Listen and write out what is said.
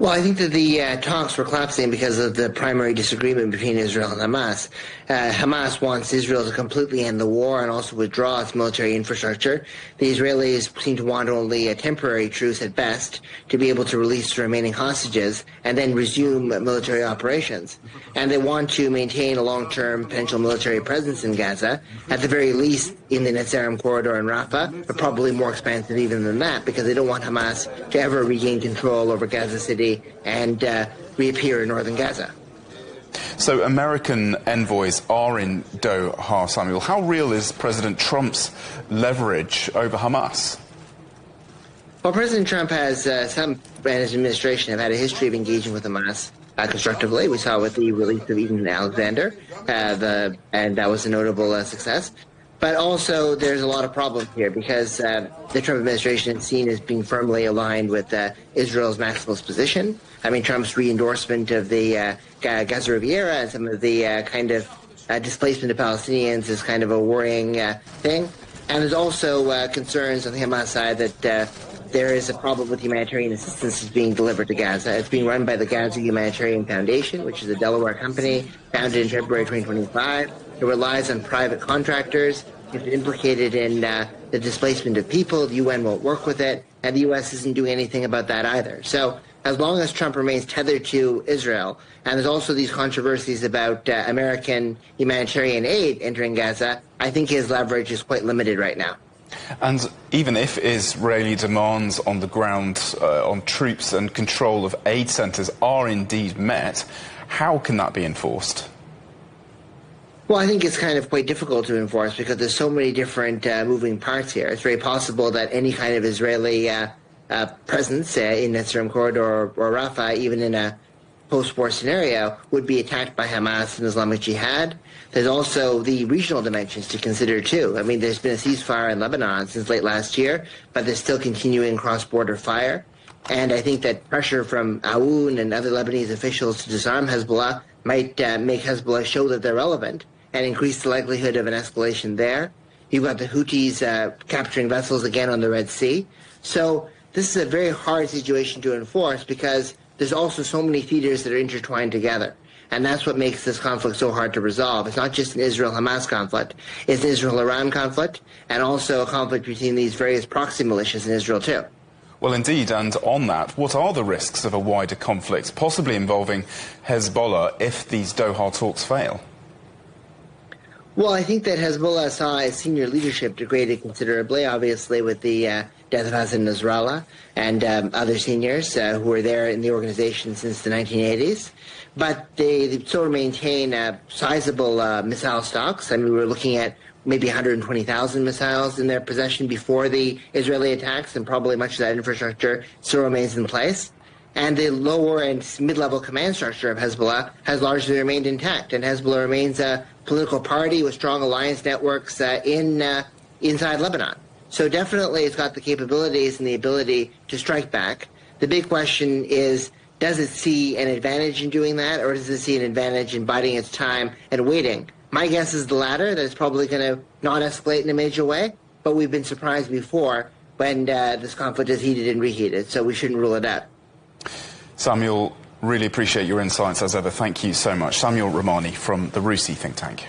Well, I think that the talks were collapsing because of the primary disagreement between Israel and Hamas. Hamas wants Israel to completely end the war and also withdraw its military infrastructure. The Israelis seem to want only a temporary truce at best to be able to release the remaining hostages and then resume military operations. And they want to maintain a long-term potential military presence in Gaza, at the very least in the Netzarim corridor in Rafah, but probably more expansive even than that because they don't want Hamas to ever regain control over Gaza City and reappear in northern Gaza. So American envoys are in Doha, Samuel. How real is President Trump's leverage over Hamas? Well, President Trump has, some and his administration have had a history of engaging with Hamas constructively. We saw with the release of Eden Alexander, and that was a notable success. But also, there's a lot of problems here because the Trump administration is seen as being firmly aligned with Israel's maximalist position. I mean, Trump's re-endorsement of the Gaza Riviera and some of the displacement of Palestinians is kind of a worrying thing. And there's also concerns on the Hamas side that there is a problem with humanitarian assistance that's being delivered to Gaza. It's being run by the Gaza Humanitarian Foundation, which is a Delaware company founded in February 2025. It relies on private contractors. It's implicated in the displacement of people. The UN won't work with it, and the U.S. isn't doing anything about that either. So as long as Trump remains tethered to Israel, and there's also these controversies about American humanitarian aid entering Gaza, I think his leverage is quite limited right now. And even if Israeli demands on the ground on troops and control of aid centres are indeed met, how can that be enforced? Well, I think it's kind of quite difficult to enforce because there's so many different moving parts here. It's very possible that any kind of Israeli presence in Netzarim corridor or Rafah, even in a post-war scenario, would be attacked by Hamas and Islamic Jihad. There's also the regional dimensions to consider, too. I mean, there's been a ceasefire in Lebanon since late last year, but there's still continuing cross-border fire. And I think that pressure from Aoun and other Lebanese officials to disarm Hezbollah might make Hezbollah show that they're relevant and increase the likelihood of an escalation there. You've got the Houthis capturing vessels again on the Red Sea. So this is a very hard situation to enforce because there's also so many theaters that are intertwined together. And that's what makes this conflict so hard to resolve. It's not just an Israel-Hamas conflict. It's an Israel-Iran conflict and also a conflict between these various proxy militias in Israel, too. Well, indeed, and on that, what are the risks of a wider conflict, possibly involving Hezbollah, if these Doha talks fail? Well, I think that Hezbollah saw its senior leadership degraded considerably, obviously with the death of Hassan Nasrallah and other seniors who were there in the organization since the 1980s. But they sort of maintain sizable missile stocks. I mean, we were looking at maybe 120,000 missiles in their possession before the Israeli attacks, and probably much of that infrastructure still remains in place. And the lower and mid-level command structure of Hezbollah has largely remained intact, and Hezbollah remains a political party with strong alliance networks inside Lebanon. So definitely it's got the capabilities and the ability to strike back. The big question is, does it see an advantage in doing that, or does it see an advantage in biding its time and waiting? My guess is the latter, that it's probably going to not escalate in a major way, but we've been surprised before when this conflict is heated and reheated, so we shouldn't rule it out. Samuel, really appreciate your insights as ever. Thank you so much. Samuel Ramani from the RUSI think tank.